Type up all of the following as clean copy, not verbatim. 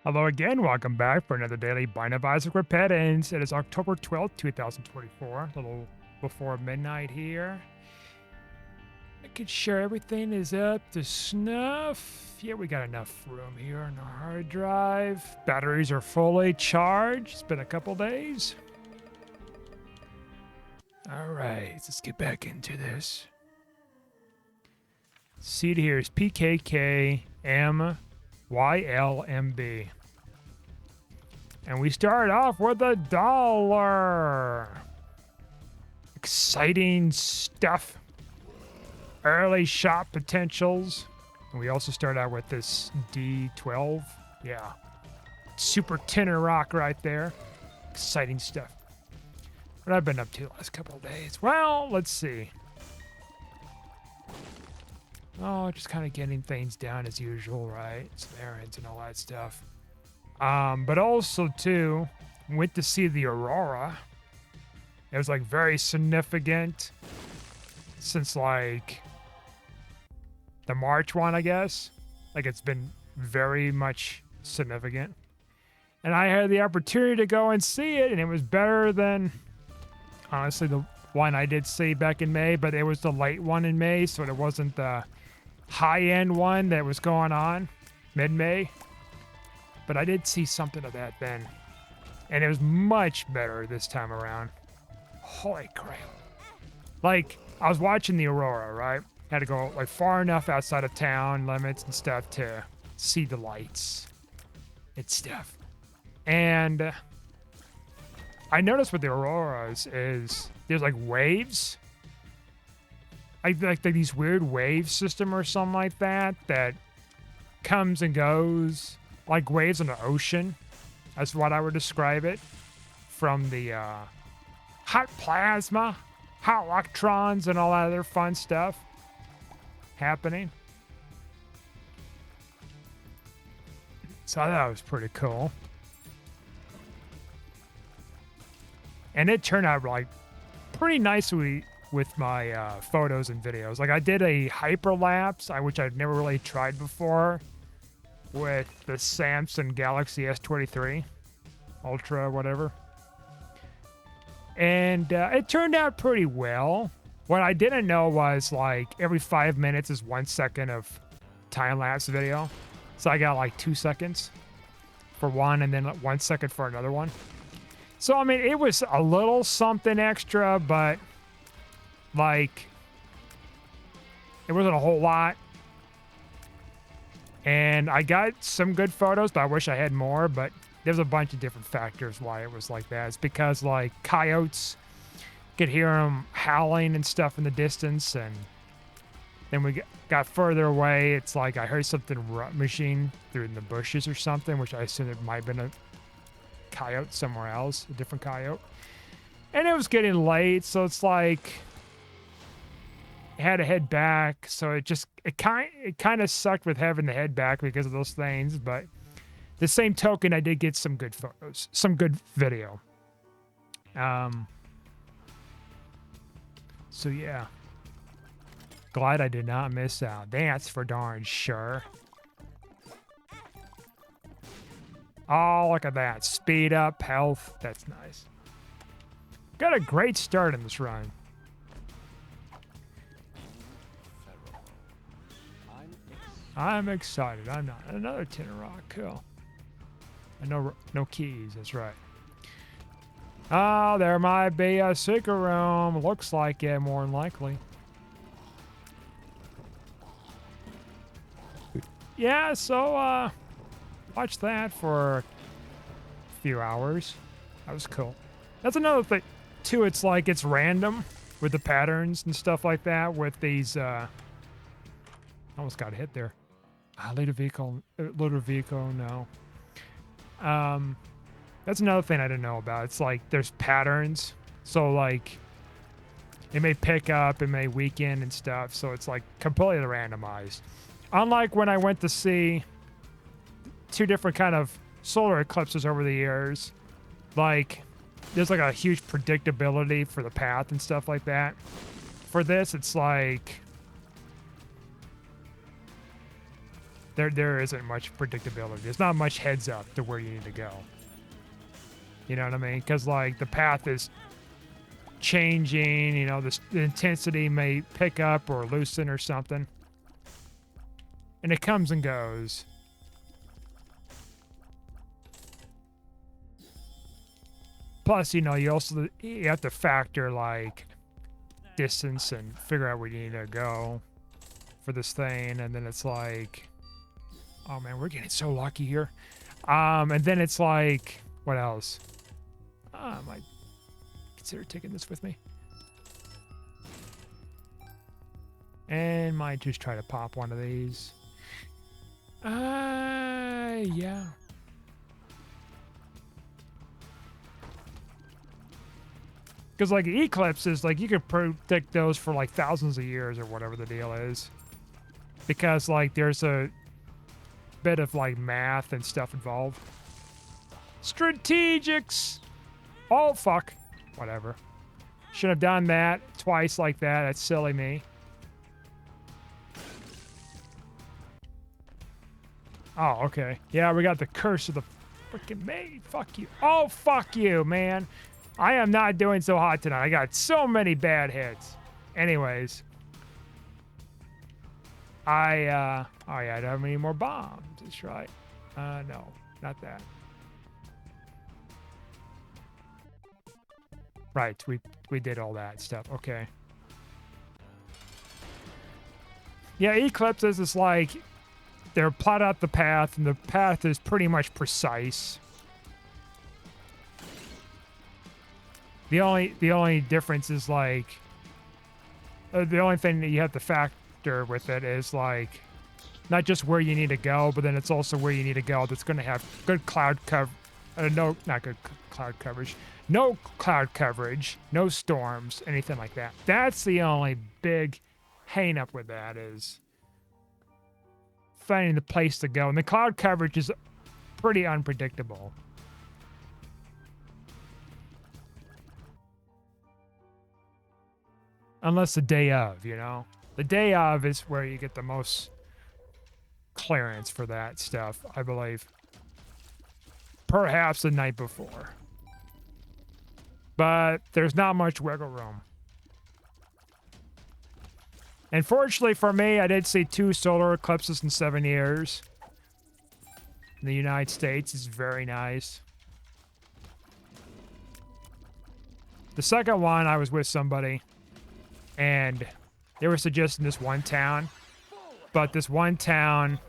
Hello again, welcome back for another daily Bind of Isaac Repentance. It is October 12th, 2024, a little before midnight here. Making sure everything is up to snuff. Yeah, we got enough room here on our hard drive. Batteries are fully charged. It's been a couple days. All right, let's get back into this. Seed here is PKKMYLMB. And we start off with $1. Exciting stuff. Early shot potentials. And we also start out with this D12. Yeah. Super tinner rock right there. Exciting stuff. What I've been up to the last couple of days. Well, let's see. Oh, just kind of getting things down as usual, right? Some errands and all that stuff. But also, too, went to see the Aurora. It was, like, very significant since, like, the March one, I guess. Like, it's been very much significant. And I had the opportunity to go and see it, and it was better than, honestly, the one I did see back in May, but it was the late one in May, so it wasn't the high-end one that was going on mid-May. But I did see something of that then. And it was much better this time around. Holy crap. Like, I was watching the Aurora, right? Had to go, like, far enough outside of town limits and stuff to see the lights and stuff. And I noticed with the Auroras is there's, like, waves. Like these weird wave system or something like that that comes and goes. Like waves in the ocean. That's what I would describe it. From the hot plasma, hot electrons, and all that other fun stuff happening. So I thought it was pretty cool. And it turned out like pretty nicely with my photos and videos. Like I did a hyperlapse, which I've never really tried before, with the Samsung Galaxy S23 Ultra, whatever. And it turned out pretty well. What I didn't know was like every 5 minutes is 1 second of time-lapse video. So I got like 2 seconds for one and then 1 second for another one. So, I mean, it was a little something extra, but like it wasn't a whole lot. And I got some good photos, but I wish I had more. But there's a bunch of different factors why it was like that. It's because, like, coyotes, could hear them howling and stuff in the distance. And then we got further away. It's like I heard something rummaging through in the bushes or something, which I assume it might have been a coyote somewhere else, a different coyote. And it was getting late, so it's like had to head back, so it kind of sucked with having to head back because of those things. But the same token, I did get some good photos, some good video. So yeah, glad I did not miss out. That's for darn sure. Oh, look at that. Speed up, health. That's nice. Got a great start in this run. I'm excited. I'm not. Another tinner rock. Cool. And no keys. That's right. Oh, there might be a secret room. Looks like it, more than likely. Yeah, so, watch that for a few hours. That was cool. That's another thing, too. It's like it's random with the patterns and stuff like that with these, almost got hit there. Later vehicle, no. That's another thing I didn't know about. It's like there's patterns. So like it may pick up, it may weaken and stuff. So it's like completely randomized. Unlike when I went to see 2 different kind of solar eclipses over the years, like there's like a huge predictability for the path and stuff like that. For this, it's like There isn't much predictability. There's not much heads up to where you need to go. You know what I mean? Because like the path is changing. You know, the intensity may pick up or loosen or something, and it comes and goes. Plus, you know, you have to factor like distance and figure out where you need to go for this thing, and then it's like, oh man, we're getting so lucky here. And then it's like, what else? I might consider taking this with me, and might just try to pop one of these. Yeah. Because, like, eclipses, like, you could predict those for, like, thousands of years or whatever the deal is. Because, like, there's a bit of, like, math and stuff involved. Strategics! Oh, fuck. Whatever. Shouldn't have done that twice like that. That's silly me. Oh, okay. Yeah, we got the curse of the freaking maid. Fuck you. Oh, fuck you, man. I am not doing so hot tonight. I got so many bad hits. Anyways. Oh yeah, I don't have any more bombs. That's right. No, not that. Right, we did all that stuff. Okay. Yeah, eclipses is like, they're plot out the path, and the path is pretty much precise. The only difference is like, the only thing that you have to factor with it is like, not just where you need to go, but then it's also where you need to go that's going to have good cloud cover. No, not good cloud coverage. No cloud coverage, no storms, anything like that. That's the only big hang up with that, is finding the place to go. And the cloud coverage is pretty unpredictable. Unless the day of, you know? The day of is where you get the most clearance for that stuff, I believe. Perhaps the night before. But there's not much wiggle room. And fortunately for me, I did see 2 solar eclipses in 7 years. In the United States. It's very nice. The second one, I was with somebody, and they were suggesting this one town, but this one town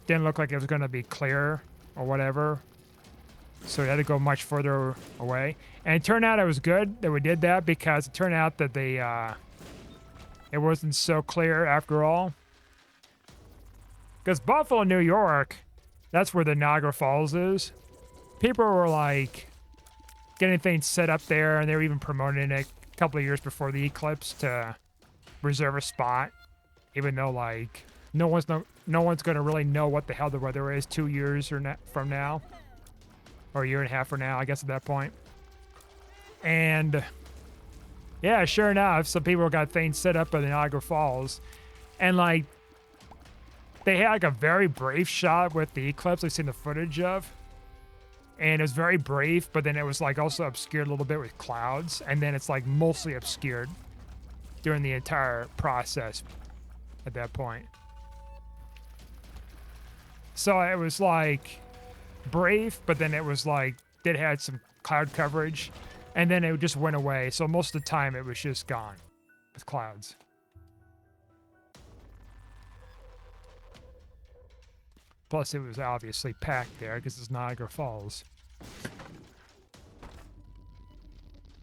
didn't look like it was going to be clear or whatever, so we had to go much further away. And it turned out it was good that we did that, because it turned out that it wasn't so clear after all. Because Buffalo, New York, that's where the Niagara Falls is. People were like getting things set up there, and they were even promoting it a couple of years before the eclipse to reserve a spot, even though like no one's going to really know what the hell the weather is 2 years from now, or a year and a half from now, I guess, at that point. And yeah, sure enough, some people got things set up at the Niagara Falls, and like they had like a very brief shot with the eclipse I've seen the footage of, and it was very brief, but then it was like also obscured a little bit with clouds, and then it's like mostly obscured during the entire process at that point. So it was like brief, but then it was like it had some cloud coverage, and then it just went away. So most of the time it was just gone with clouds. Plus, it was obviously packed there because it's Niagara Falls.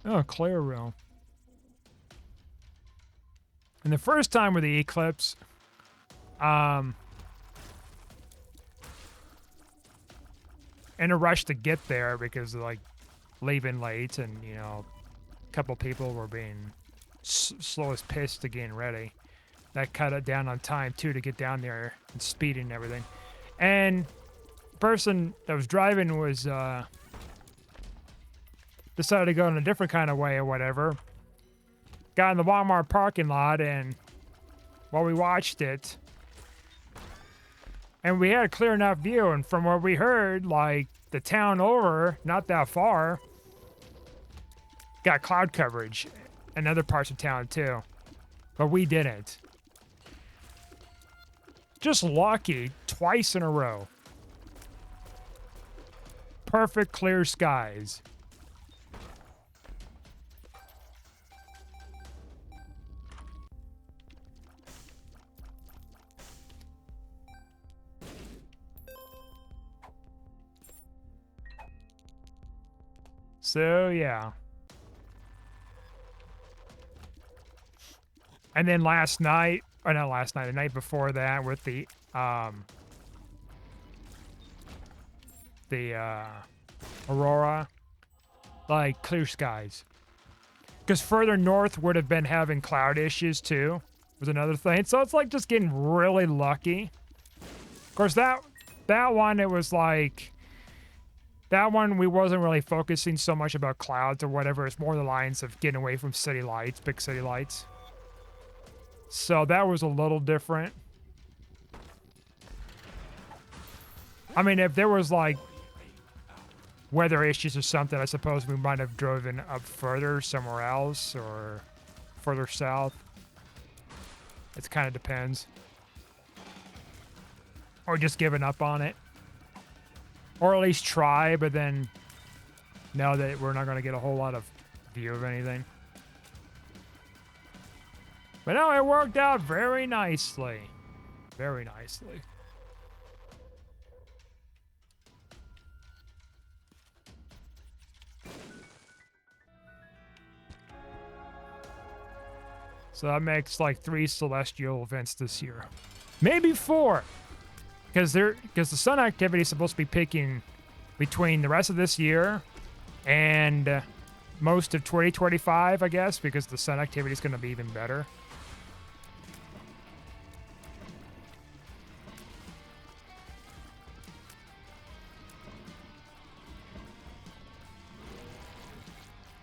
Oh, clear room. And the first time with the eclipse, in a rush to get there because of like leaving late, and you know, a couple people were being slow as piss to getting ready. That cut it down on time too to get down there and speeding and everything. And the person that was driving was decided to go in a different kind of way or whatever. Got in the Walmart parking lot, and while we watched it, And we had a clear enough view, and from what we heard, like, the town over, not that far, got cloud coverage, and other parts of town too. But we didn't. Just lucky, twice in a row. Perfect clear skies. So, yeah. And then last night, or not last night, the night before that with the Aurora, like clear skies. Because further north would have been having cloud issues too, was another thing. So it's like just getting really lucky. Of course, that one, it was like, that one we wasn't really focusing so much about clouds or whatever. It's more the lines of getting away from city lights, big city lights. So that was a little different. I mean, if there was like weather issues or something, I suppose we might have driven up further somewhere else or further south. It kind of depends. Or just given up on it. Or at least try, but then know that we're not going to get a whole lot of view of anything. But no, it worked out very nicely. Very nicely. So that makes like 3 celestial events this year. Maybe 4. Because the sun activity is supposed to be peaking between the rest of this year and most of 2025, I guess, because the sun activity is going to be even better.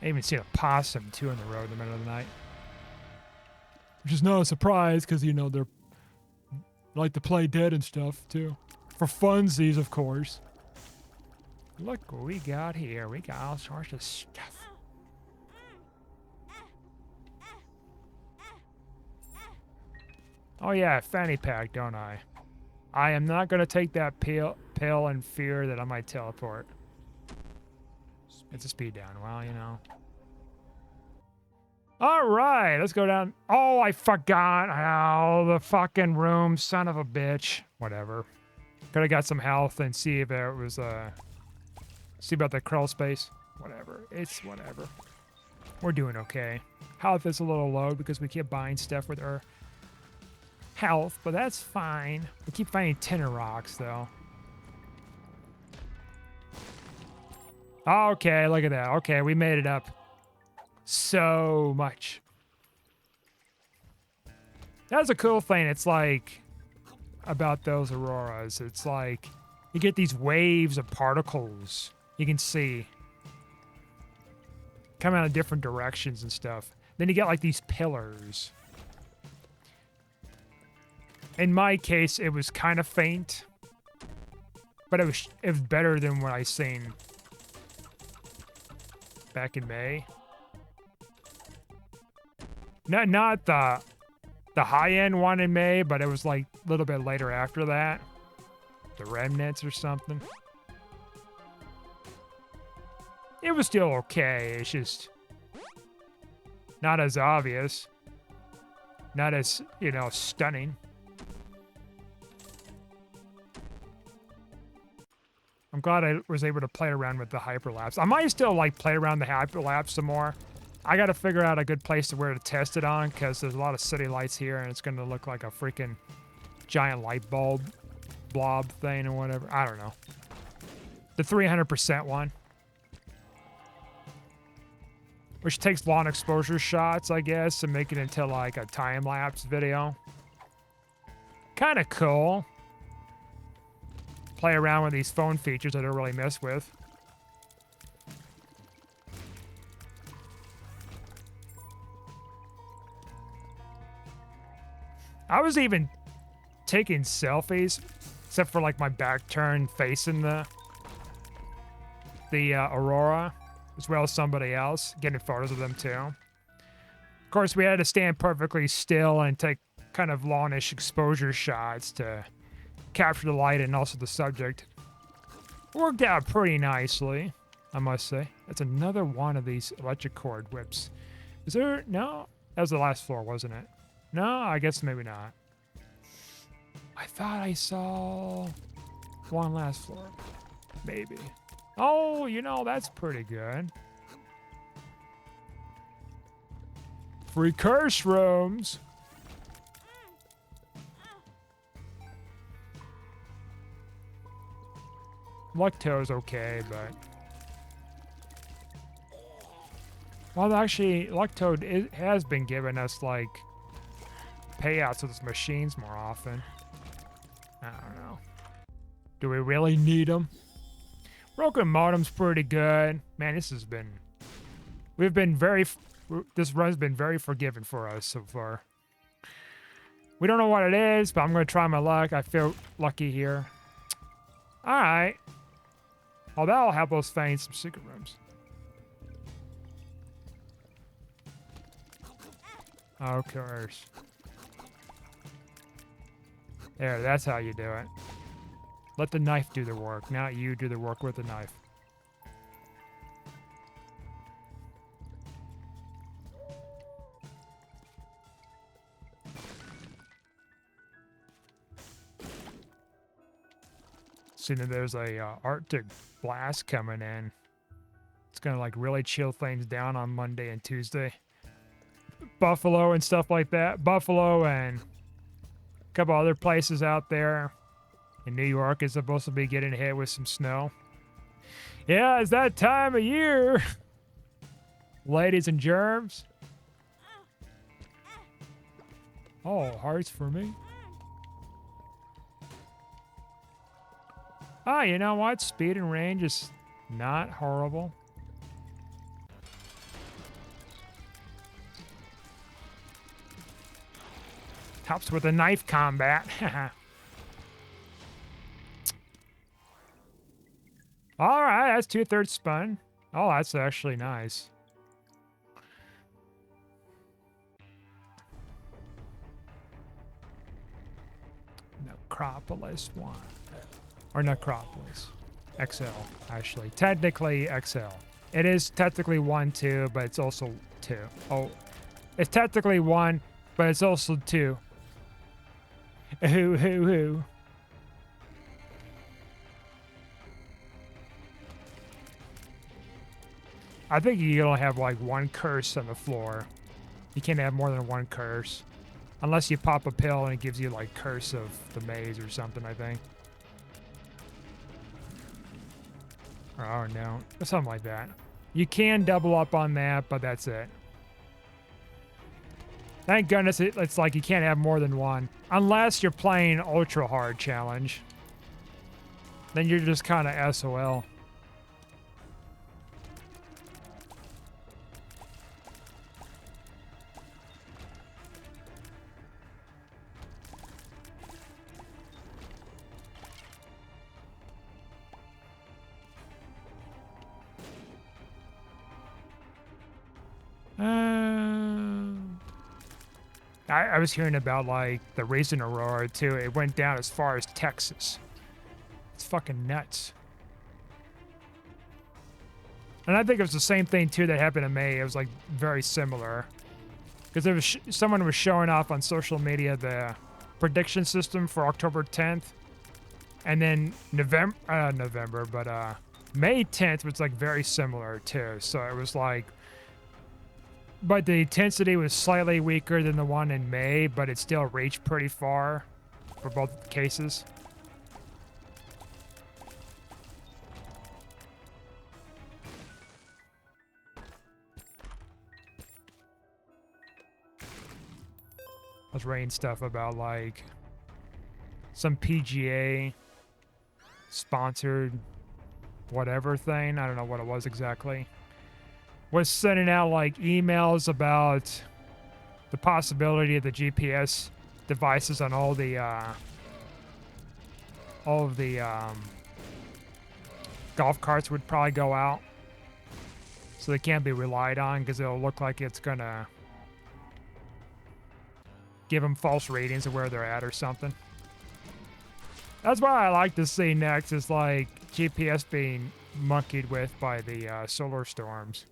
I even seen a possum, too, on the road in the middle of the night. Which is not a surprise, because, you know, they're like to play dead and stuff, too. For funsies, of course. Look what we got here. We got all sorts of stuff. Oh, yeah, fanny pack, don't I? I am not going to take that pill in fear that I might teleport. It's a speed down. Well, you know. All right, let's go down. Oh, I forgot. Oh, the fucking room, son of a bitch. Whatever. Could have got some health and see if there was see about the crawl space. Whatever. It's whatever. We're doing okay. Health is a little low because we keep buying stuff with our health, but that's fine. We keep finding tinner rocks, though. Okay, look at that. Okay, we made it up. So much. That's a cool thing. It's like about those auroras. It's like you get these waves of particles you can see coming out of different directions and stuff. Then you get like these pillars. In my case, it was kind of faint, but it was better than what I seen back in May. Not the high-end one in May, but it was like a little bit later after that. The remnants or something. It was still okay. It's just not as obvious. Not as, you know, stunning. I'm glad I was able to play around with the hyperlapse. I might still like play around the hyperlapse some more. I got to figure out a good place to where to test it on, because there's a lot of city lights here, and it's going to look like a freaking giant light bulb blob thing or whatever. I don't know. The 300% one. Which takes long exposure shots, I guess, and make it into like a time-lapse video. Kind of cool. Play around with these phone features I don't really mess with. I was even taking selfies except for like my back turned facing the Aurora, as well as somebody else, getting photos of them too. Of course, we had to stand perfectly still and take kind of longish exposure shots to capture the light and also the subject. Worked out pretty nicely, I must say. That's another one of these electric cord whips. Is there? No? That was the last floor, wasn't it? No, I guess maybe not. I thought I saw one last floor. Maybe. Oh, you know, that's pretty good. Free curse rooms. Lucto's okay, but... Well, actually, Lucto has been giving us, like, payouts with his machines more often. I don't know. Do we really need them? Broken modem's pretty good. Man, this has been... We've been very... This run's been very forgiving for us so far. We don't know what it is, but I'm going to try my luck. I feel lucky here. Alright. Well, that'll help us find some secret rooms. Of course. There, that's how you do it. Let the knife do the work, not you do the work with the knife. Seeing that there's a Arctic blast coming in. It's gonna like really chill things down on Monday and Tuesday. Buffalo and stuff like that. Buffalo and a couple other places out there. And New York is supposed to be getting hit with some snow. Yeah, it's that time of year. Ladies and germs. Oh, hearts for me. Ah, you know what? Speed and range is not horrible. Helps with the knife combat. All right, that's 2/3 spun. Oh, that's actually nice. Necropolis 1. Or Necropolis. XL, actually. Technically XL. It is technically 1, 2, but it's also 2. Oh, it's technically 1, but it's also 2. Hoo. I think you only have like one curse on the floor. You can't have more than one curse. Unless you pop a pill and it gives you like curse of the maze or something, I think. Oh no, something like that. You can double up on that, but that's it. Thank goodness it's like you can't have more than one. Unless you're playing ultra hard challenge. Then you're just kind of SOL. I was hearing about like the recent Aurora too. It went down as far as Texas. It's fucking nuts. And I think it was the same thing too that happened in May. It was like very similar. Because there was someone was showing off on social media the prediction system for October 10th. And then May 10th was like very similar too. So it was like, but the intensity was slightly weaker than the one in May, but it still reached pretty far for both cases. I was reading stuff about like some PGA sponsored whatever thing. I don't know what it was exactly. Was sending out like emails about the possibility of the GPS devices on all the all of the golf carts would probably go out. So they can't be relied on because it'll look like it's gonna give them false ratings of where they're at or something. That's what I like to see next is like GPS being monkeyed with by the solar storms.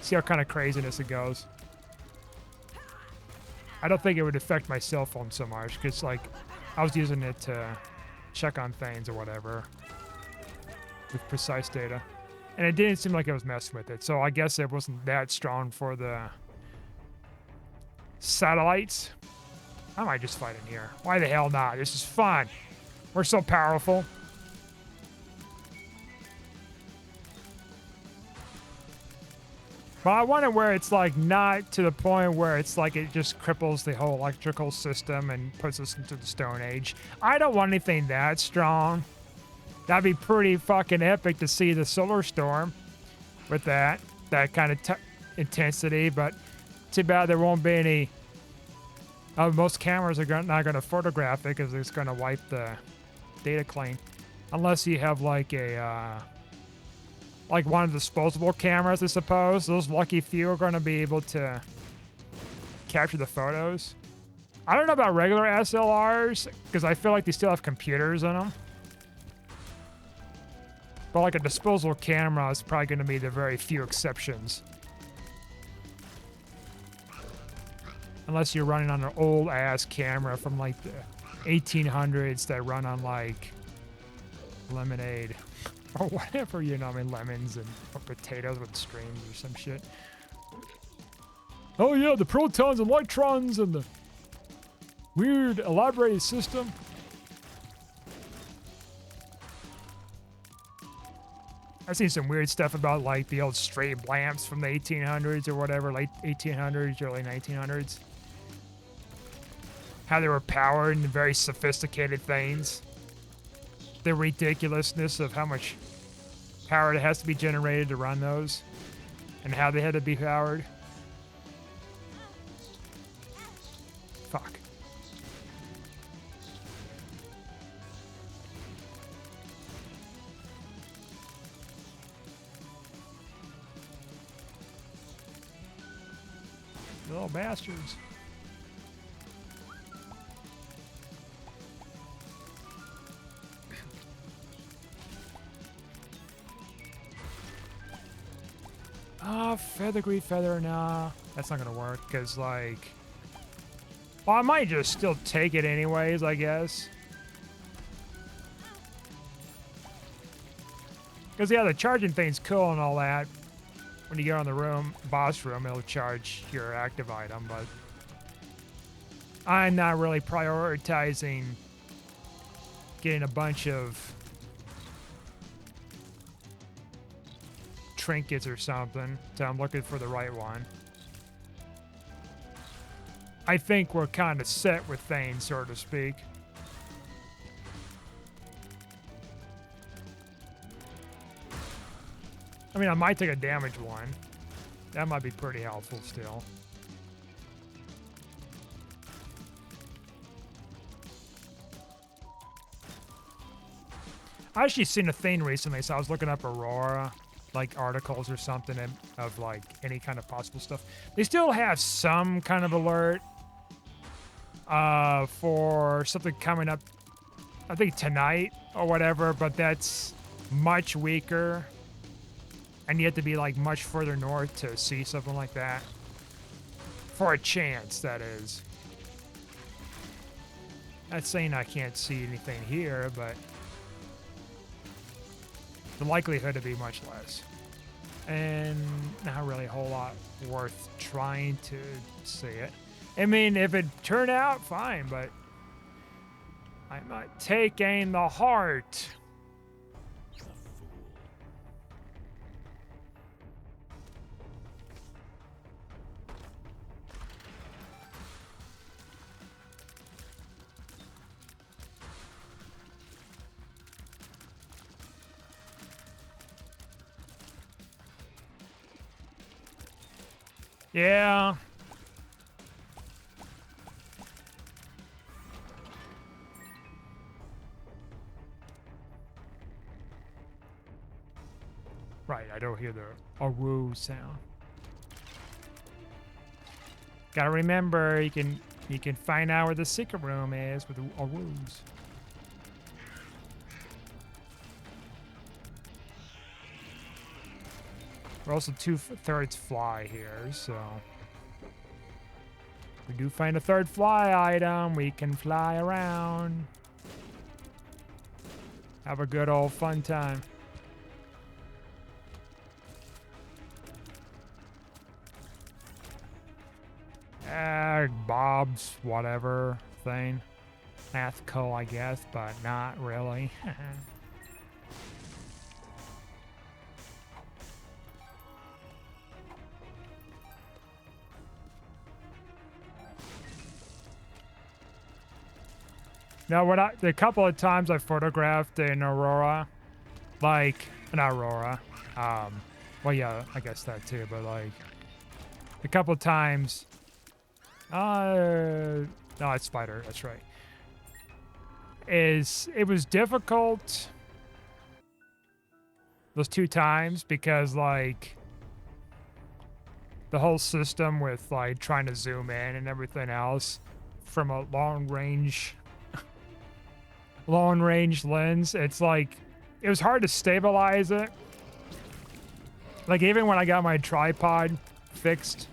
See how kind of craziness it goes. I don't think it would affect my cell phone so much because like I was using it to check on things or whatever with precise data. And it didn't seem like it was messing with it. So I guess it wasn't that strong for the satellites. I might just fight in here. Why the hell not? This is fun. We're so powerful. But I wonder where it's like not to the point where it's like it just cripples the whole electrical system and puts us into the Stone Age. I don't want anything that strong. That'd be pretty fucking epic to see the solar storm with that kind of intensity. But too bad there won't be any. Most cameras are not going to photograph it because it's going to wipe the data clean, unless you have like a. Like one of the disposable cameras, I suppose. Those lucky few are going to be able to capture the photos. I don't know about regular SLRs, because I feel like they still have computers in them. But like a disposable camera is probably going to be the very few exceptions. Unless you're running on an old-ass camera from like the 1800s that run on like lemonade. Or whatever, you know, I mean, lemons and or potatoes with streams or some shit. Oh yeah, the protons and electrons and the weird elaborated system. I've seen some weird stuff about like the old straight lamps from the 1800s or whatever, late 1800s, early 1900s. How they were powered and very sophisticated things. The ridiculousness of how much power it has to be generated to run those and how they had to be powered. Fuck. Little bastards. Feather greed feather, nah. That's not gonna work, because, like... Well, I might just still take it anyways, I guess. Because, yeah, the charging thing's cool and all that. When you go in the room, boss room, it'll charge your active item, but... I'm not really prioritizing getting a bunch of trinkets or something, so I'm looking for the right one. I think we're kind of set with things, so to speak. I mean, I might take a damage one. That might be pretty helpful still. I actually seen a thing recently, so I was looking up Aurora, like articles or something of like any kind of possible stuff. They still have some kind of alert for something coming up, I think tonight or whatever, but that's much weaker. And you have to be like much further north to see something like that. For a chance, that is. Not saying I can't see anything here, but the likelihood to be much less. And not really a whole lot worth trying to see it. I mean, if it turned out, fine, but I'm not taking the heart. Yeah. Right, I don't hear the woo sound. Gotta remember, you can find out where the secret room is with the woos. We're also 2/3 fly here, so we do find a third fly item. We can fly around. Have a good old fun time. Bob's whatever thing. That's cool, I guess, but not really. No, the couple of times I photographed in Aurora, like, not Aurora, well, yeah, I guess that too, but like, a couple of times, no, it's Spider, that's right, it was difficult those 2 times because, like, the whole system with, like, trying to zoom in and everything else from a long range lens, it's like, it was hard to stabilize it. Like, even when I got my tripod fixed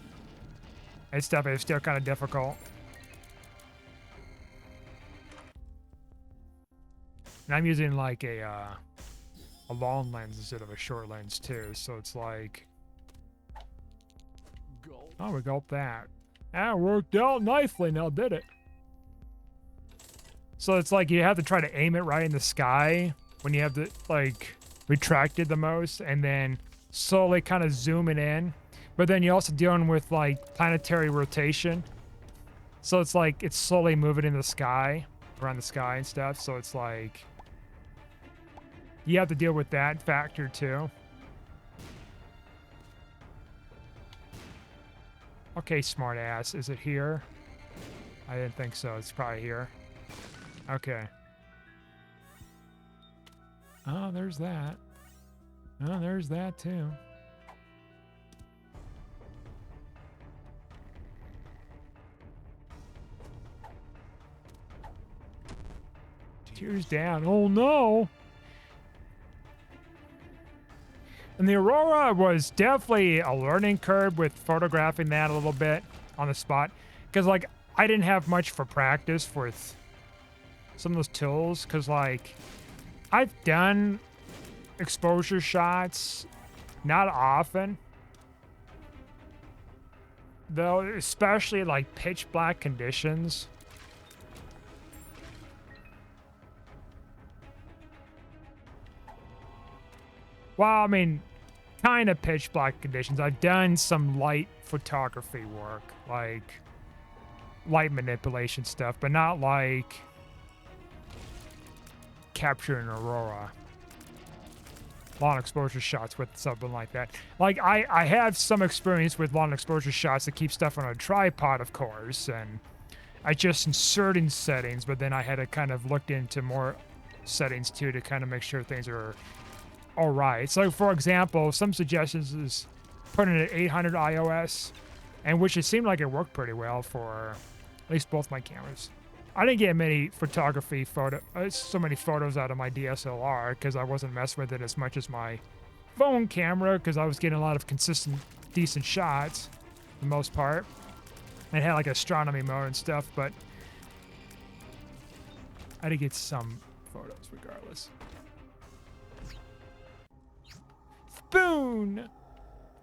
and stuff, it was still kind of difficult. And I'm using like a long lens instead of a short lens too, so it's like, oh, we got that. That worked out nicely now, did it? So it's like you have to try to aim it right in the sky when you have the, like, retracted the most, and then slowly kind of zoom it in. But then you're also dealing with, like, planetary rotation. So it's like it's slowly moving in the sky, around the sky and stuff. So it's like you have to deal with that factor too. Okay, smartass. Is it here? I didn't think so. It's probably here. Okay. Oh, there's that. Oh, there's that too. Tears down. Oh no! And the Aurora was definitely a learning curve with photographing that a little bit on the spot. Because, like, I didn't have much for practice with some of those tools. Because, like, I've done exposure shots, not often. Though, especially, like, pitch black conditions. Well, I mean, kind of pitch black conditions. I've done some light photography work, like light manipulation stuff, but not like capturing Aurora. Long exposure shots with something like that. Like, I have some experience with long exposure shots that keep stuff on a tripod, of course, and I just in certain settings, but then I had to kind of look into more settings too to kind of make sure things are all right. So, for example, some suggestions is putting it at 800 iOS, and which it seemed like it worked pretty well for at least both my cameras. I didn't get many so many photos out of my DSLR because I wasn't messing with it as much as my phone camera because I was getting a lot of consistent, decent shots for the most part. It had like astronomy mode and stuff, but I did get some photos regardless. Spoon!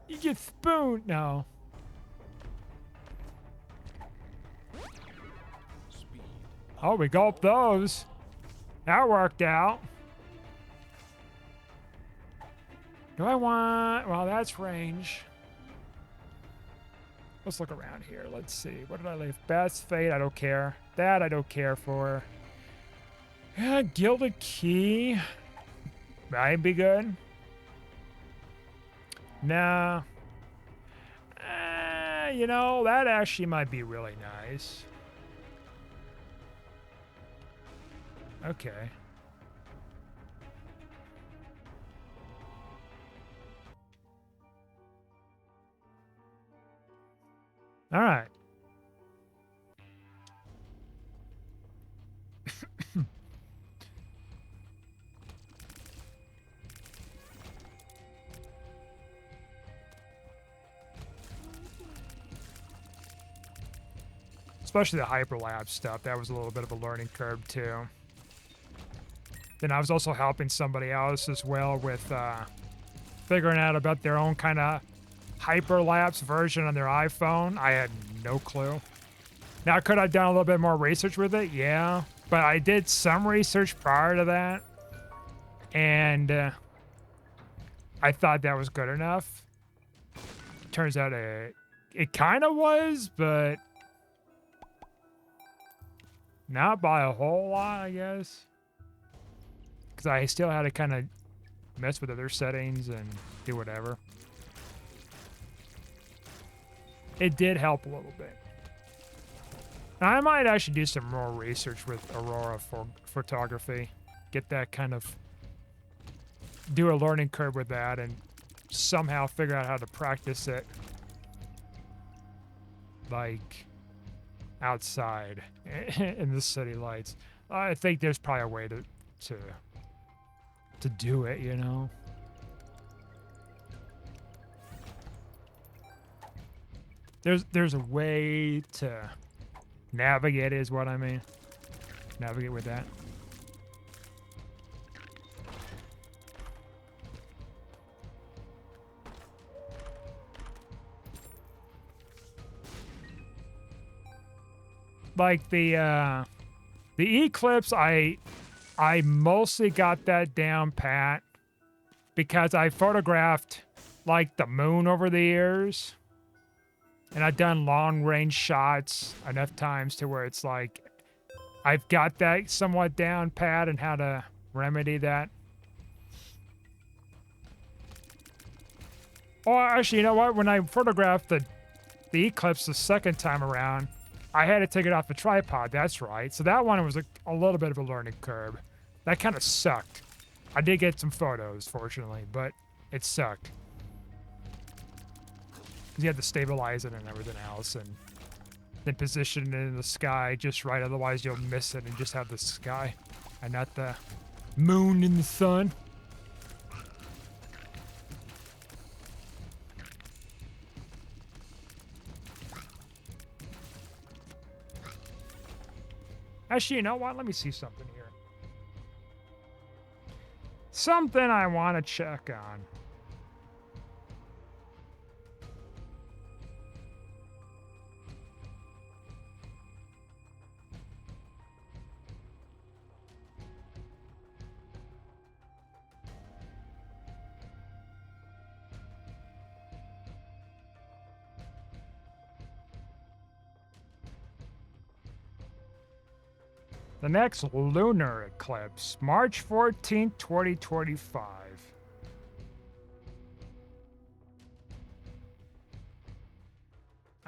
You get spoon! No. Oh, we got those. That worked out. Do I want... Well, that's range. Let's look around here. Let's see. What did I leave? Best Fate, I don't care. That I don't care for. Yeah, Gilded Key. Might be good. Nah. You know, that actually might be really nice. Okay. All right. Especially the hyperlapse stuff. That was a little bit of a learning curve too. Then I was also helping somebody else as well with figuring out about their own kind of hyperlapse version on their iPhone. I had no clue. Now, could I have done a little bit more research with it? Yeah. But I did some research prior to that. And I thought that was good enough. Turns out it kind of was, but not by a whole lot, I guess. Because I still had to kind of mess with other settings and do whatever. It did help a little bit. Now, I might actually do some more research with Aurora for photography. Get that kind of... do a learning curve with that and somehow figure out how to practice it. Like... outside in the city lights. I think there's probably a way to do it, you know? There's a way to navigate is what I mean. Navigate with that. Like the eclipse, I mostly got that down pat because I photographed like the moon over the years, and I've done long range shots enough times to where it's like I've got that somewhat down pat and how to remedy that. Oh, actually, you know what? When I photographed the eclipse the second time around, I had to take it off the tripod, that's right. So that one was a little bit of a learning curve. That kind of sucked. I did get some photos, fortunately, but it sucked. You had to stabilize it and everything else, and then position it in the sky just right, otherwise you'll miss it and just have the sky and not the moon and the sun. Actually, you know what? Let me see something here. Something I want to check on. The next lunar eclipse, March 14th, 2025.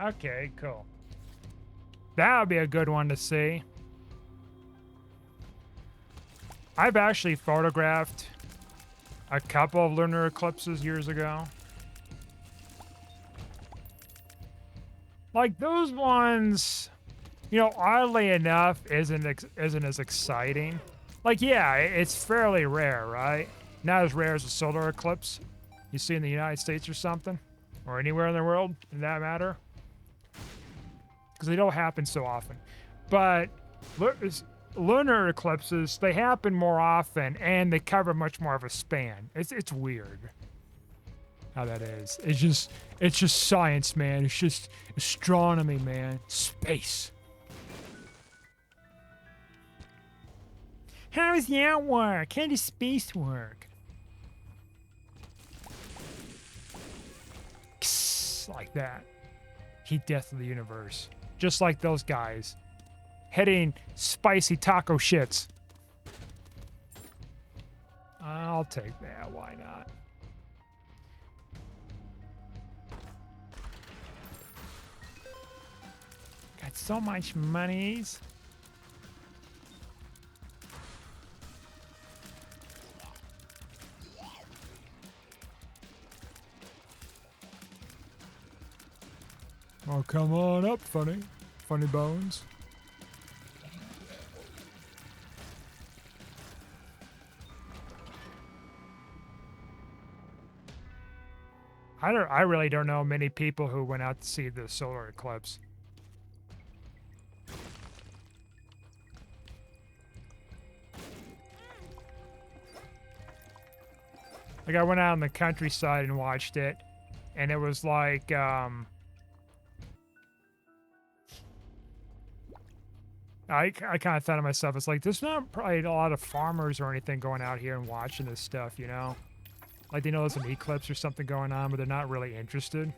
Okay, cool. That would be a good one to see. I've actually photographed a couple of lunar eclipses years ago. Like those ones, you know, oddly enough, isn't as exciting. Like, yeah, it's fairly rare, right? Not as rare as a solar eclipse you see in the United States or something, or anywhere in the world, in that matter, because they don't happen so often. But lunar eclipses, they happen more often, and they cover much more of a span. It's weird how that is. It's just science, man. It's just astronomy, man. Space. How does that work? How does space work? Like that. Heat death of the universe. Just like those guys. Hitting spicy taco shits. I'll take that. Why not? Got so much monies. Oh, come on up, funny. Funny bones. I really don't know many people who went out to see the solar eclipse. Like, I went out in the countryside and watched it, and it was like, I kind of thought to myself, it's like, there's not probably a lot of farmers or anything going out here and watching this stuff, you know? Like, they know there's an eclipse or something going on, but they're not really interested.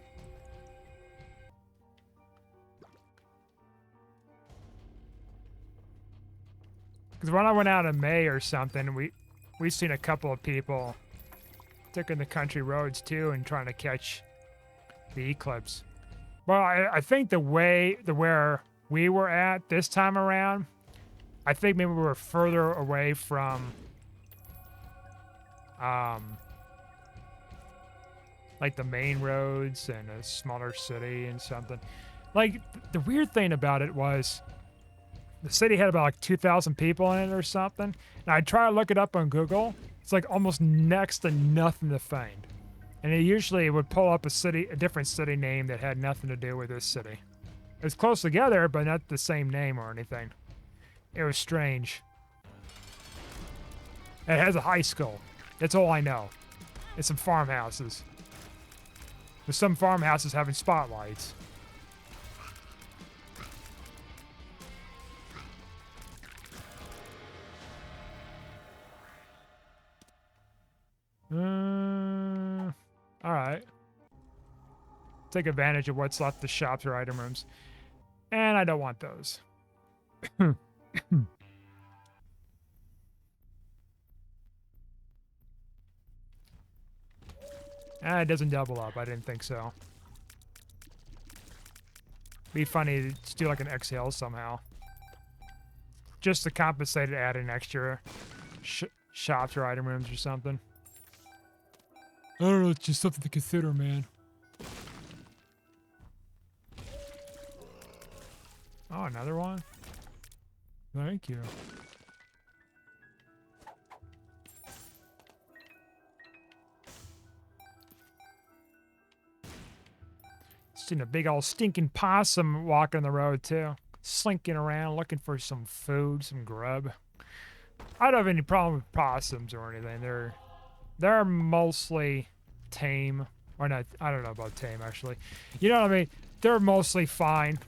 Because when I went out in May or something, we seen a couple of people taking the country roads too and trying to catch the eclipse. Well, I think where we were at this time around, I think maybe we were further away from, like the main roads and a smaller city and something. Like, the weird thing about it was the city had about like 2,000 people in it or something. And I try to look it up on Google. It's like almost next to nothing to find. And it usually would pull up a different city name that had nothing to do with this city. It was close together, but not the same name or anything. It was strange. It has a high school. That's all I know. And some farmhouses. With some farmhouses having spotlights. Alright. Take advantage of what's left of shops or item rooms. And I don't want those. It doesn't double up. I didn't think so. Be funny to do like an exhale somehow. Just to compensate it, add an extra shops or item rooms or something. I don't know, it's just something to consider, man. Oh, another one? Thank you. Seen a big old stinking possum walking the road, too. Slinking around, looking for some food, some grub. I don't have any problem with possums or anything. They're mostly tame. Or not, I don't know about tame, actually. You know what I mean? They're mostly fine.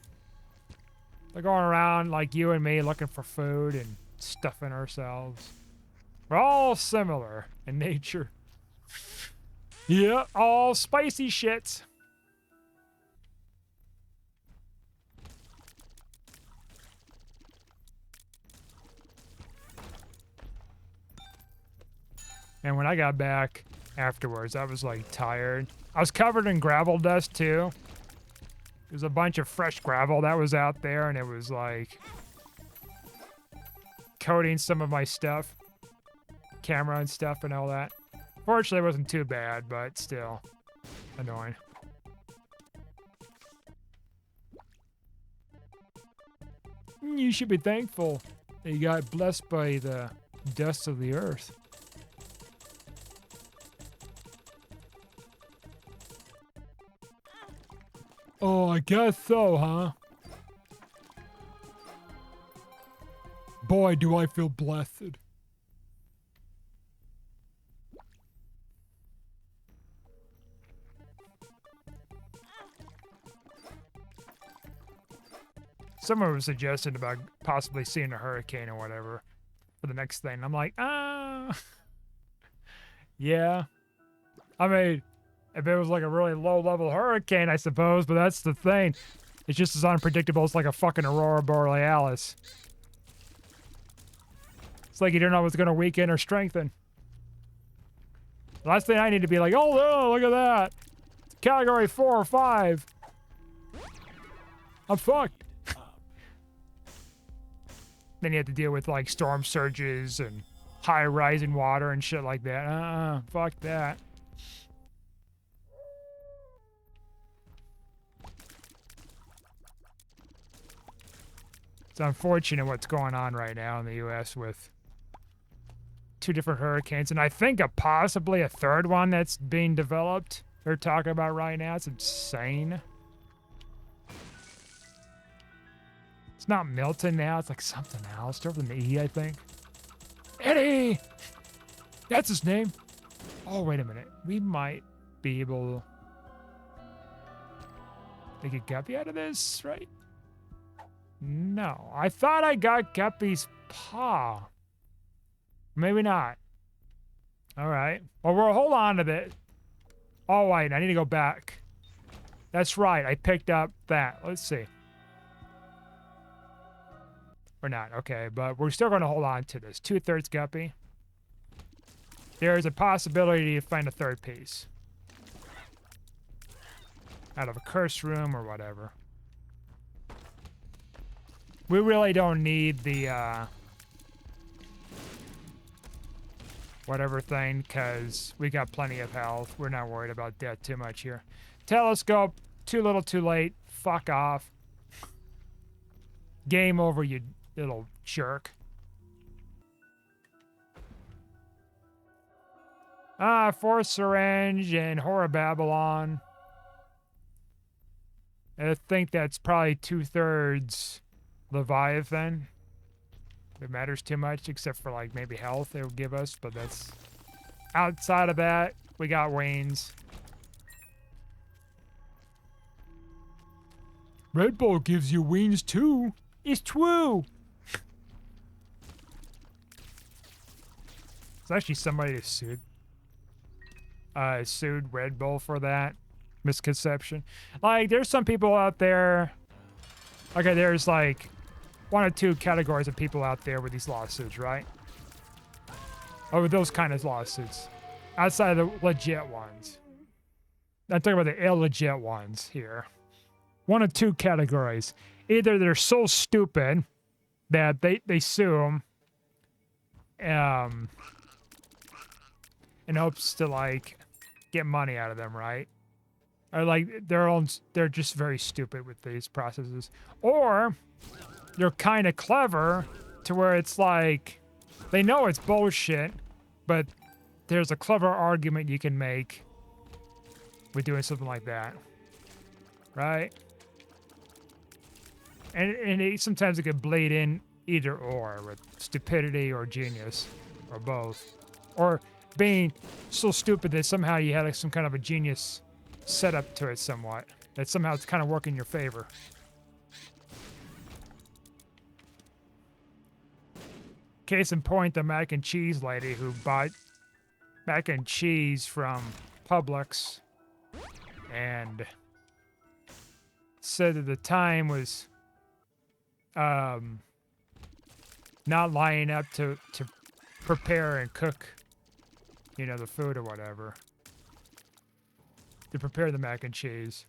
They're going around like you and me looking for food and stuffing ourselves. We're all similar in nature. Yeah, all spicy shits. And when I got back afterwards, I was like tired. I was covered in gravel dust too. There's a bunch of fresh gravel that was out there, and it was like coating some of my stuff, camera and stuff and all that. Fortunately, it wasn't too bad, but still annoying. You should be thankful that you got blessed by the dust of the earth. Oh, I guess so, huh? Boy, do I feel blessed. Someone was suggesting about possibly seeing a hurricane or whatever for the next thing. I'm like, yeah. I mean, if it was like a really low-level hurricane, I suppose, but that's the thing. It's just as unpredictable as like a fucking Aurora Borealis. It's like you don't know what's going to weaken or strengthen. The last thing I need to be like, oh, no, look at that. Category 4 or 5. I'm fucked. Then you have to deal with like storm surges and high rising water and shit like that. Fuck that. It's unfortunate what's going on right now in the U.S. with 2 different hurricanes, and I think possibly a third one that's being developed. They're talking about right now. It's insane. It's not Milton now. It's like something else. Starts with an E, I think. Eddie! That's his name. Oh, wait a minute. We might be able to get Guppy out of this, right? No. I thought I got Guppy's paw. Maybe not. All right. Well, we'll hold on to this. Oh, wait. I need to go back. That's right. I picked up that. Let's see. Or not. Okay. But we're still going to hold on to this. 2/3 Guppy. There is a possibility to find a third piece. Out of a curse room or whatever. We really don't need the, whatever thing, because we got plenty of health. We're not worried about death too much here. Telescope, too little, too late. Fuck off. Game over, you little jerk. Force syringe and Horror Babylon. I think that's probably 2/3 Leviathan. If it matters too much, except for like maybe health it will give us, but that's outside of that. We got Wayne's. Red Bull gives you wings too. It's true. It's actually somebody who sued Red Bull for that misconception. Like, there's some people out there. Okay, there's like 1 or 2 categories of people out there with these lawsuits, right? Or with those kind of lawsuits. Outside of the legit ones. I'm talking about the illegit ones here. 1 or 2 categories. Either they're so stupid that they sue them in hopes to like get money out of them, right? Or like they're just very stupid with these processes. Or they're kind of clever to where it's like they know it's bullshit, but there's a clever argument you can make with doing something like that, right? And sometimes it could bleed in either or, with stupidity or genius, or both. Or being so stupid that somehow you had like some kind of a genius setup to it somewhat. That somehow it's kind of working in your favor. Case in point, the mac and cheese lady who bought mac and cheese from Publix and said that the time was not lining up to prepare and cook, you know, the food or whatever. To prepare the mac and cheese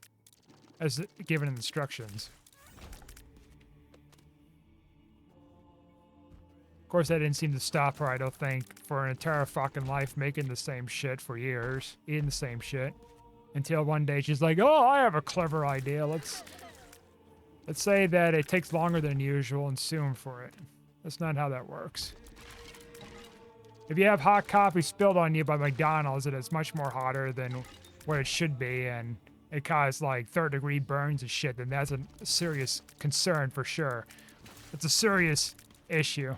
as given instructions. Of course, that didn't seem to stop her, I don't think, for an entire fucking life making the same shit for years, eating the same shit. Until one day she's like, oh, I have a clever idea. Let's say that it takes longer than usual and sue him for it. That's not how that works. If you have hot coffee spilled on you by McDonald's, it is much more hotter than what it should be, and it caused like 3rd-degree burns and shit, then that's a serious concern for sure. It's a serious issue.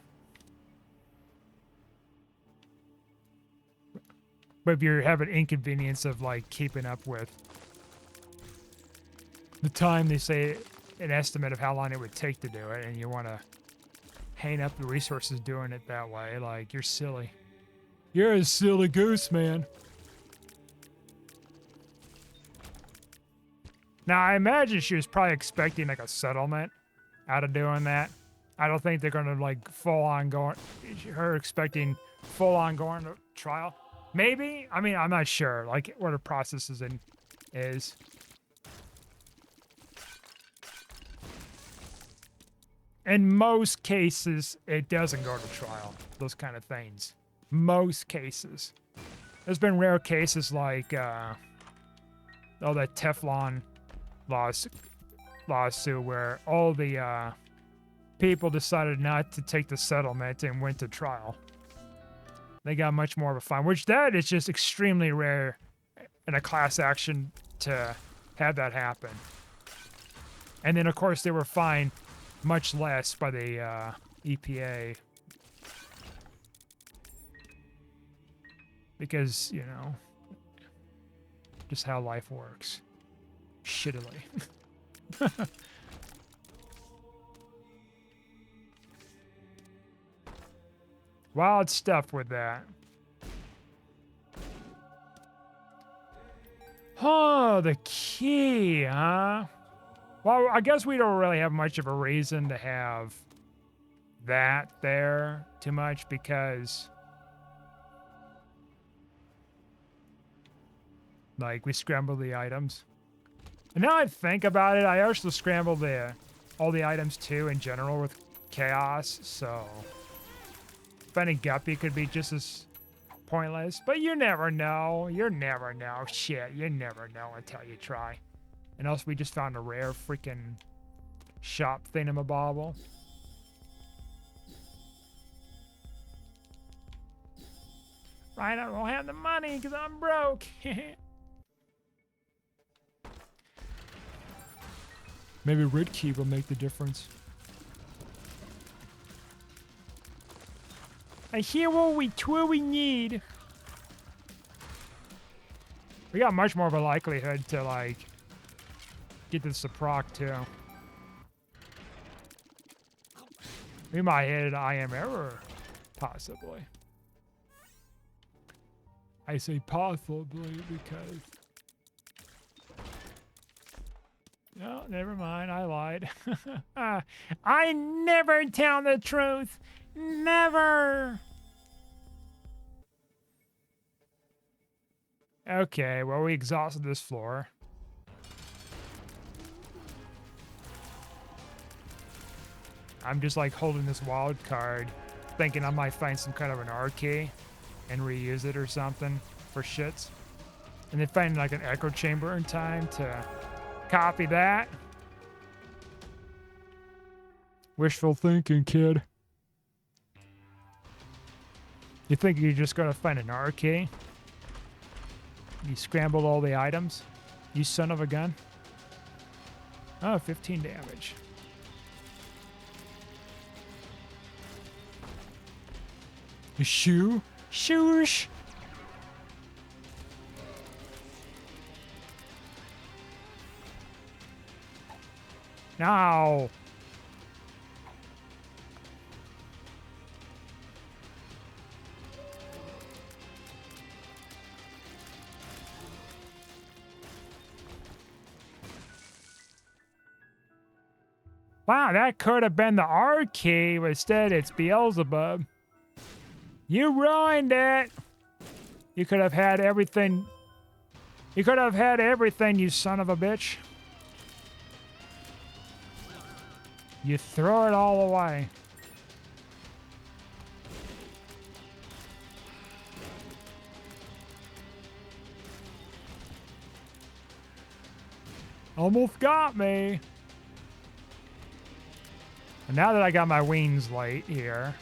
But if you're having inconvenience of like keeping up with the time, they say an estimate of how long it would take to do it, and you want to hang up the resources doing it that way, like, you're silly. You're a silly goose, man. Now, I imagine she was probably expecting like a settlement out of doing that. I don't think they're going to like full-on going, her expecting full-on going to trial. Maybe? I mean, I'm not sure, like, what the process is. In most cases, it doesn't go to trial, those kind of things. Most cases. There's been rare cases like, that Teflon lawsuit where all the people decided not to take the settlement and went to trial. They got much more of a fine, which that is just extremely rare in a class action to have that happen. And then, of course, they were fined much less by the EPA. Because, you know, just how life works. Shittily. Wild stuff with that. Oh, the key, huh? Well, I guess we don't really have much of a reason to have that there too much because, like, we scramble the items. And now I think about it, I also scramble all the items too in general with chaos, so finding Guppy could be just as pointless, but you never know. You never know. Shit, you never know until you try. And also, we just found a rare freaking shop thingamabobble. Right, I don't have the money because I'm broke. Maybe red key will make the difference. I hear what we need. We got much more of a likelihood to, like, get this to proc, too. We might hit an I am error, possibly. I say possibly because... No, never mind, I lied. I never tell the truth. Never. Okay, well, we exhausted this floor. I'm just like holding this wild card, thinking I might find some kind of an R key and reuse it or something for shits. And then find like an echo chamber in time to copy that. Wishful thinking, kid. You think you're just gonna find an R key? You scrambled all the items? You son of a gun. Oh, 15 damage. A shoe? Shoosh! No! Wow, that could have been the R key, but instead it's Beelzebub. You ruined it! You could have had everything. You could have had everything, you son of a bitch. You throw it all away. Almost got me. And now that I got my wings light here,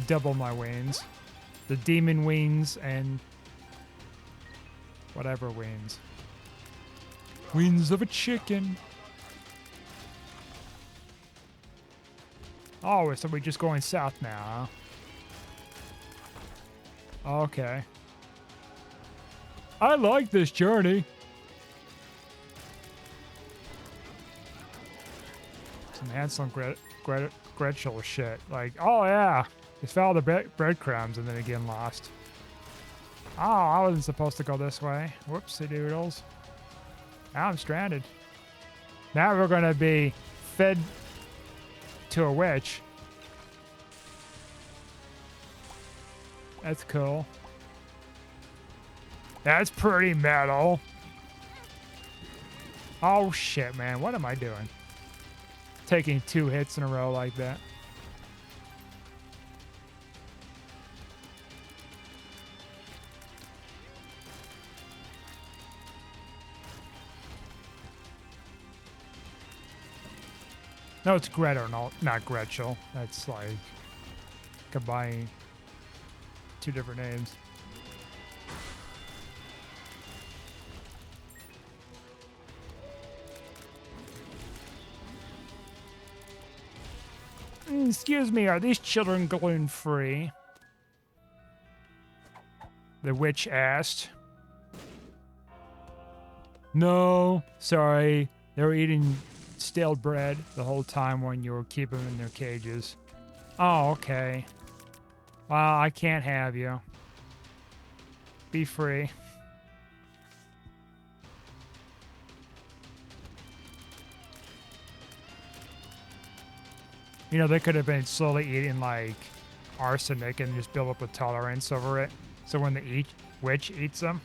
double my wings. The demon wings and whatever wings. Wings of a chicken. Oh, so we're just going south now, huh? Okay. I like this journey. Some Hansel and Gretel shit. Like, oh yeah. Just followed the breadcrumbs and then again lost. Oh, I wasn't supposed to go this way. Whoopsie doodles. Now I'm stranded. Now we're gonna be fed to a witch. That's cool. That's pretty metal. Oh shit, man. What am I doing? Taking 2 hits in a row like that. No, it's Gretel, not Gretchel. That's like combining two different names. Excuse me, are these children gluten-free? The witch asked. No, sorry. They were eating stale bread the whole time when you were keeping them in their cages. Oh, okay. Well, I can't have you. Be free. You know, they could have been slowly eating, like, arsenic and just build up a tolerance over it. So when the witch eats them,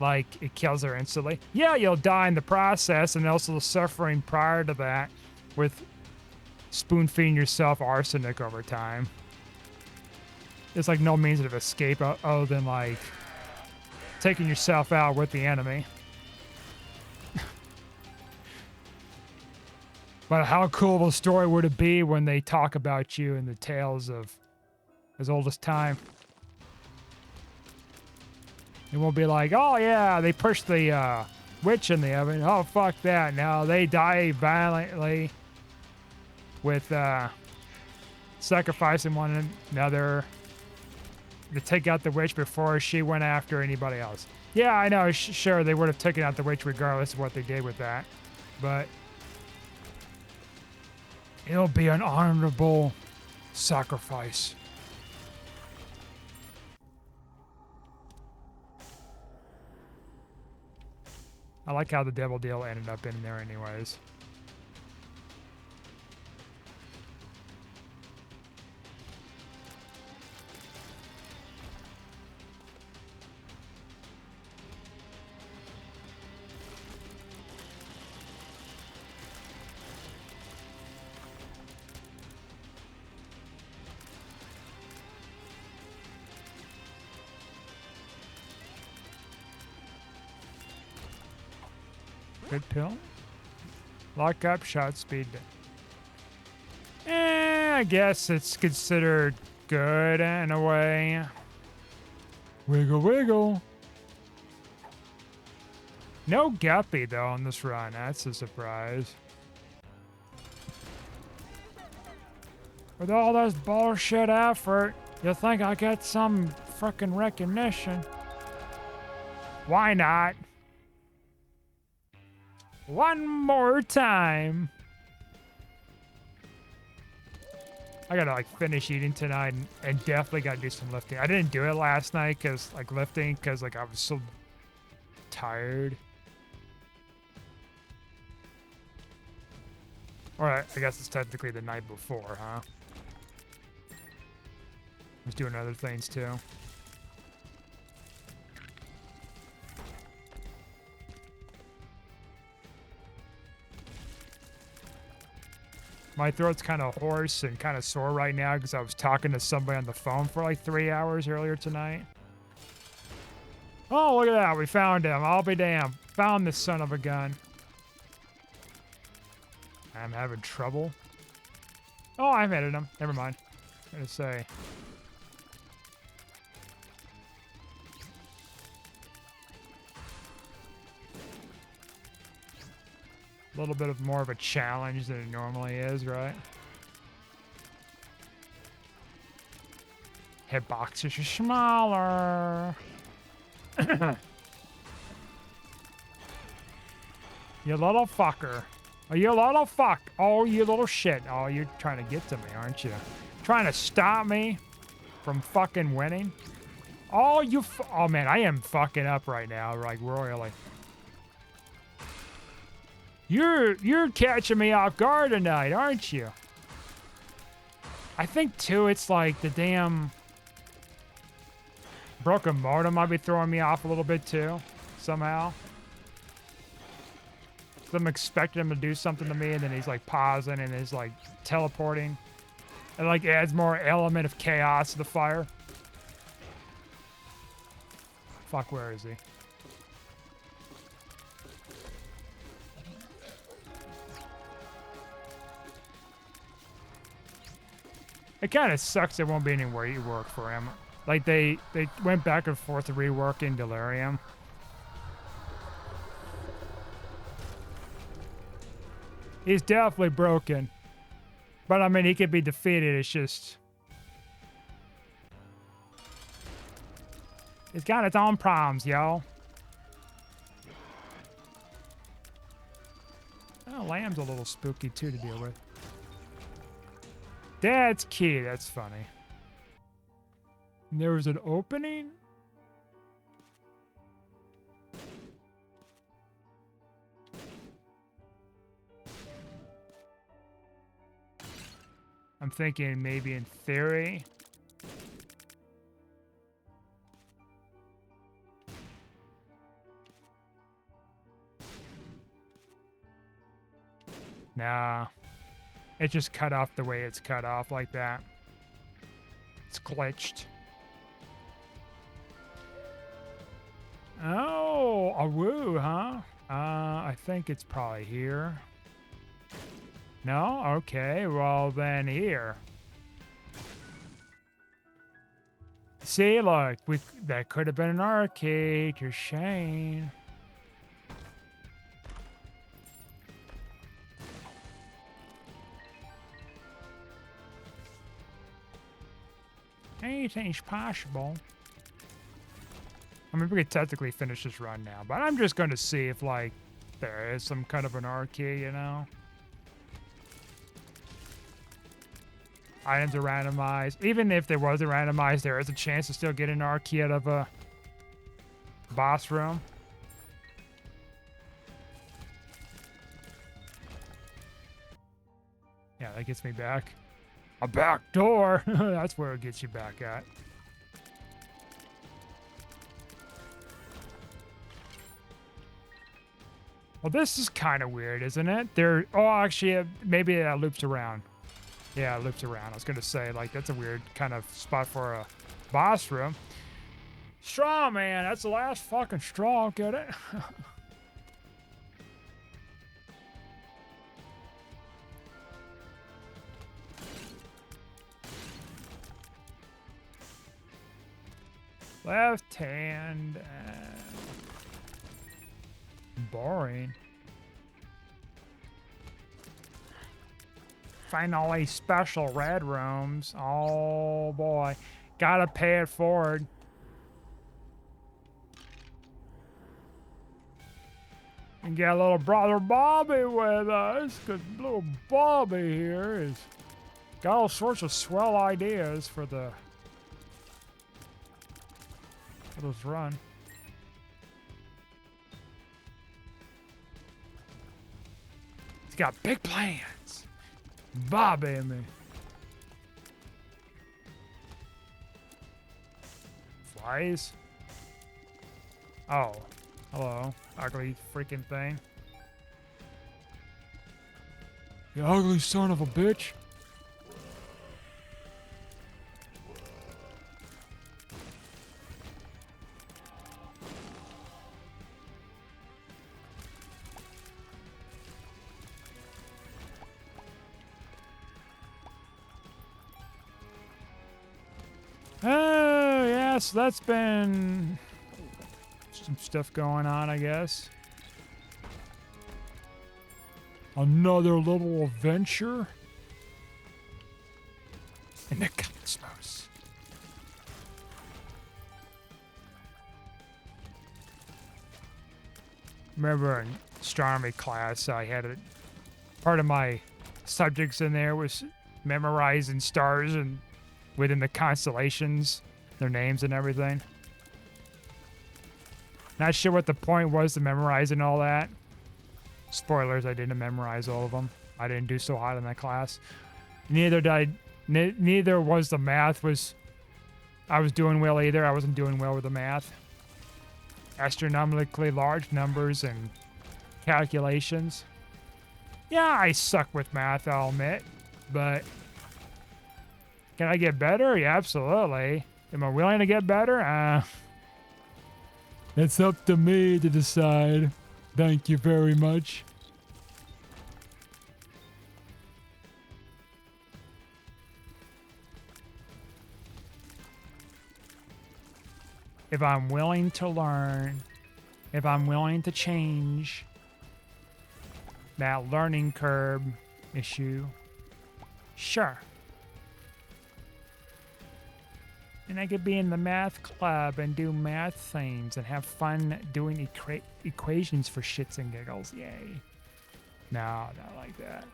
like, it kills her instantly. Yeah, you'll die in the process, and also the suffering prior to that with spoon-feeding yourself arsenic over time. There's, like, no means of escape other than, like, taking yourself out with the enemy. But how cool of a story would it be when they talk about you in the tales of as old as time? It won't be like, oh yeah, they pushed the witch in the oven. Oh, fuck that. Now they die violently with sacrificing one another to take out the witch before she went after anybody else. Yeah, I know. Sure, they would have taken out the witch regardless of what they did with that. But it'll be an honorable sacrifice. I like how the devil deal ended up in there anyways. Good pill. Lock up, shot speed. I guess it's considered good in a way. Wiggle, wiggle. No guppy, though, on this run. That's a surprise. With all this bullshit effort, you think I get some frickin' recognition. Why not? One more time. I gotta like finish eating tonight and definitely gotta do some lifting. I didn't do it last night because like lifting because like I was so tired. Or I guess it's technically the night before, huh? I was doing other things too. My throat's kind of hoarse and kind of sore right now because I was talking to somebody on the phone for like 3 hours earlier tonight. Oh, look at that. We found him. I'll be damned. Found this son of a gun. I'm having trouble. Oh, I've edited him. Never mind. I'm gonna say. A little bit of more of a challenge than it normally is, right? Hitboxes are smaller. You little fucker. Oh, you little fuck. Oh, you little shit. Oh, you're trying to get to me, aren't you? Trying to stop me from fucking winning? Oh, oh man, I am fucking up right now, like royally. You're catching me off guard tonight, aren't you? I think too it's like the damn broken modem might be throwing me off a little bit too, somehow. So I'm expecting him to do something to me and then he's like pausing and is like teleporting. It like adds more element of chaos to the fire. Fuck, where is he? It kind of sucks there won't be any rework for him. Like, they went back and forth reworking Delirium. He's definitely broken. But, I mean, he could be defeated. It's just... it's got its own problems, y'all. Oh, Lamb's a little spooky, too, to deal with. That's key. That's funny. And there was an opening? I'm thinking maybe in theory. Nah. It just cut off the way it's cut off like that. It's glitched. Oh, a woo, huh? I think it's probably here. No? Okay, well then here. See, look, that could have been an arcade. You're shame. Anything's possible. I mean, we could technically finish this run now, but I'm just going to see if, like, there is some kind of an arcade, you know? Items are randomized. Even if there wasn't randomized, there is a chance to still get an arcade out of a boss room. Yeah, that gets me back. A back door! That's where it gets you back at. Well, this is kind of weird, isn't it? Oh, actually, maybe it loops around. Yeah, it loops around. I was going to say, like, that's a weird kind of spot for a boss room. Straw, man. That's the last fucking straw. Get it? Left hand. Boring. Finally, special red rooms. Oh boy. Gotta pay it forward. And get little brother Bobby with us, because little Bobby here is got all sorts of swell ideas for this run. He's got big plans. Bobby and me. Flies? Oh. Hello. Ugly freaking thing. You ugly son of a bitch. Oh, yes, that's been some stuff going on, I guess. Another little adventure in the cosmos. Remember in astronomy class, I had part of my subjects in there was memorizing stars and within the constellations, their names and everything. Not sure what the point was to memorizing all that. Spoilers, I didn't memorize all of them. I didn't do so hot in that class. Neither was the math I was doing well either. I wasn't doing well with the math. Astronomically large numbers and calculations. Yeah, I suck with math, I'll admit, but can I get better? Yeah, absolutely. Am I willing to get better? It's up to me to decide. Thank you very much. if I'm willing to learn, if I'm willing to change that learning curve issue, sure. And I could be in the math club and do math things and have fun doing equations for shits and giggles. Yay. No, not like that.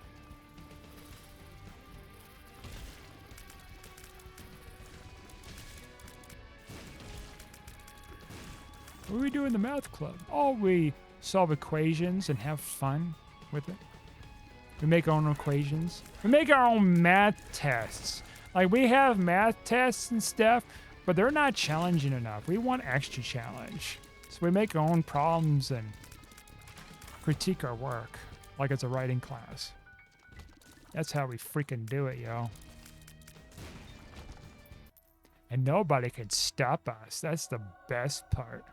What do we do in the math club? Oh, we solve equations and have fun with it. We make our own equations. We make our own math tests. Like, we have math tests and stuff, but they're not challenging enough. We want extra challenge. So we make our own problems and critique our work like it's a writing class. That's how we freaking do it, yo. And nobody can stop us. That's the best part.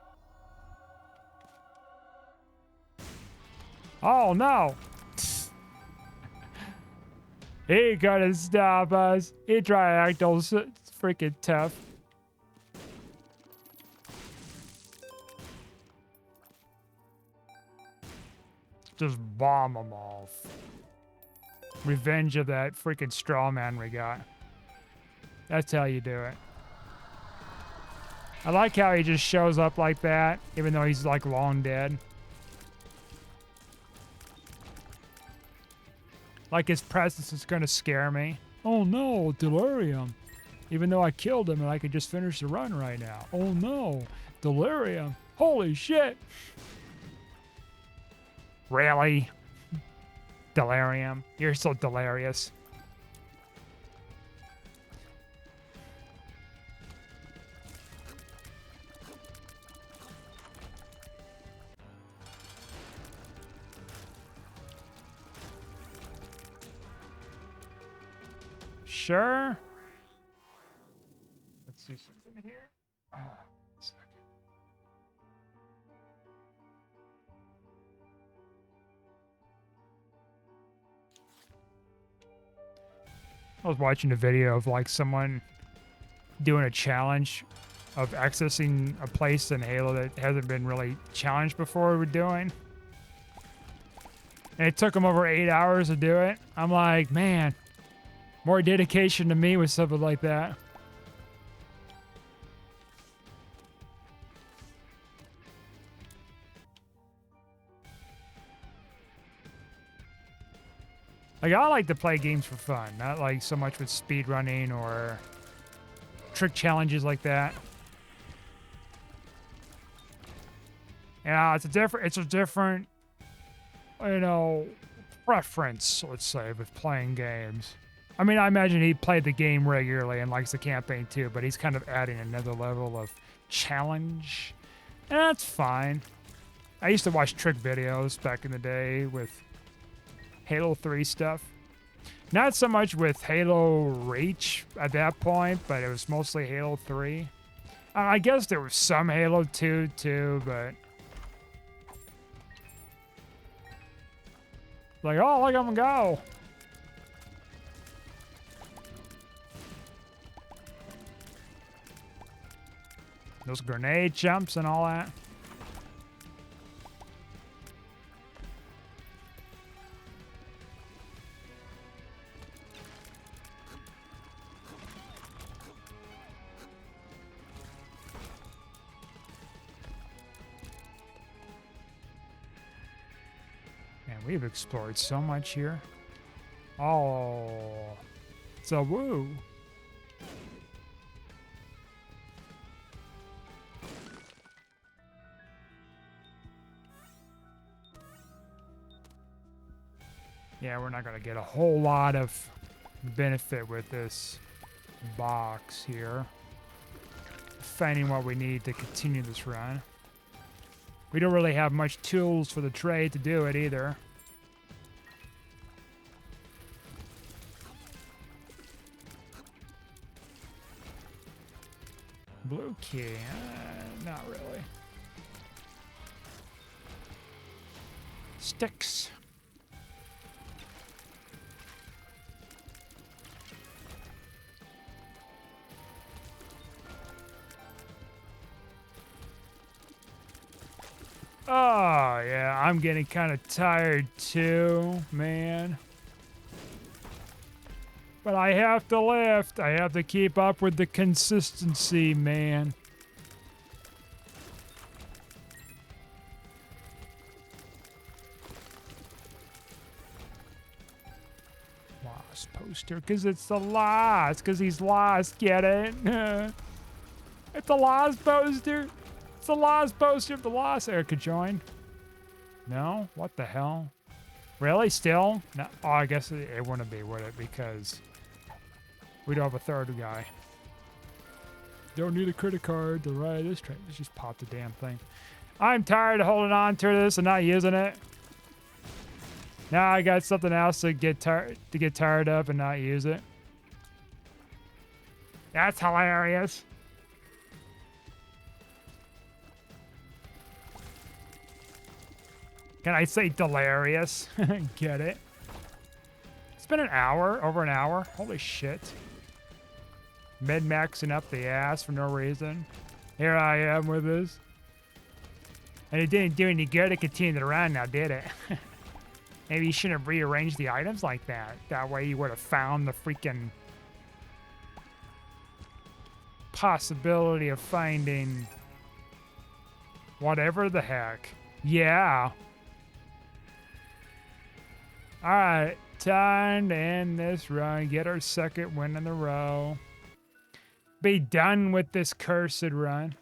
Oh, no. He couldn't stop us. He tried to act all freaking tough. Just bomb them off. Revenge of that freaking straw man we got. That's how you do it. I like how he just shows up like that, even though he's like long dead. Like his presence is gonna scare me. Oh no, delirium. Even though I killed him and I could just finish the run right now. Oh no, delirium. Holy shit. Really? Delirium? You're so delirious. Sure. Let's see something here. Oh, a second. I was watching a video of like someone doing a challenge of accessing a place in Halo that hasn't been really challenged before we're doing. And it took them over 8 hours to do it. I'm like, man, more dedication to me with something like that. Like, I like to play games for fun, not like so much with speed running or trick challenges like that. Yeah, it's a different, you know, preference, let's say, with playing games. I mean, I imagine he played the game regularly and likes the campaign too, but he's kind of adding another level of challenge. And that's fine. I used to watch trick videos back in the day with Halo 3 stuff. Not so much with Halo Reach at that point, but it was mostly Halo 3. I guess there was some Halo 2 too, but... like, oh, look at him go! Those grenade jumps and all that. Man, we've explored so much here. Oh, it's a woo. Yeah, we're not going to get a whole lot of benefit with this box here. Finding what we need to continue this run. We don't really have much tools for the trade to do it either. Blue key, not really. Sticks. Oh, yeah, I'm getting kind of tired too, man. But I have to lift. I have to keep up with the consistency, man. Lost poster, because it's the lost, because he's lost, get it? It's a lost poster. It's a lost poster of the lost. Eric could join. No? What the hell? Really? Still? No. Oh, I guess it wouldn't be, would it? Because we don't have a third guy. Don't need a credit card to ride this train. Let's just pop the damn thing. I'm tired of holding on to this and not using it. Now I got something else to get tired of and not use it. That's hilarious. Can I say delirious? Get it? It's been an hour, over an hour. Holy shit. Mid-maxing up the ass for no reason. Here I am with this. And it didn't do any good to continue the run now, did it? Maybe you shouldn't have rearranged the items like that. That way you would have found the freaking possibility of finding whatever the heck. Yeah. Alright, time to end this run. Get our second win in a row. Be done with this cursed run.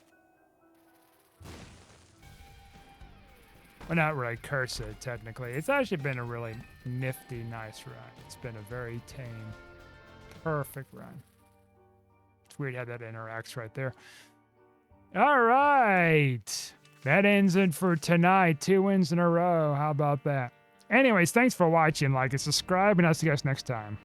Well, not really cursed, technically. It's actually been a really nifty, nice run. It's been a very tame, perfect run. It's weird how that interacts right there. All right. That ends it for tonight. 2 wins in a row. How about that? Anyways, thanks for watching. Like and subscribe, and I'll see you guys next time.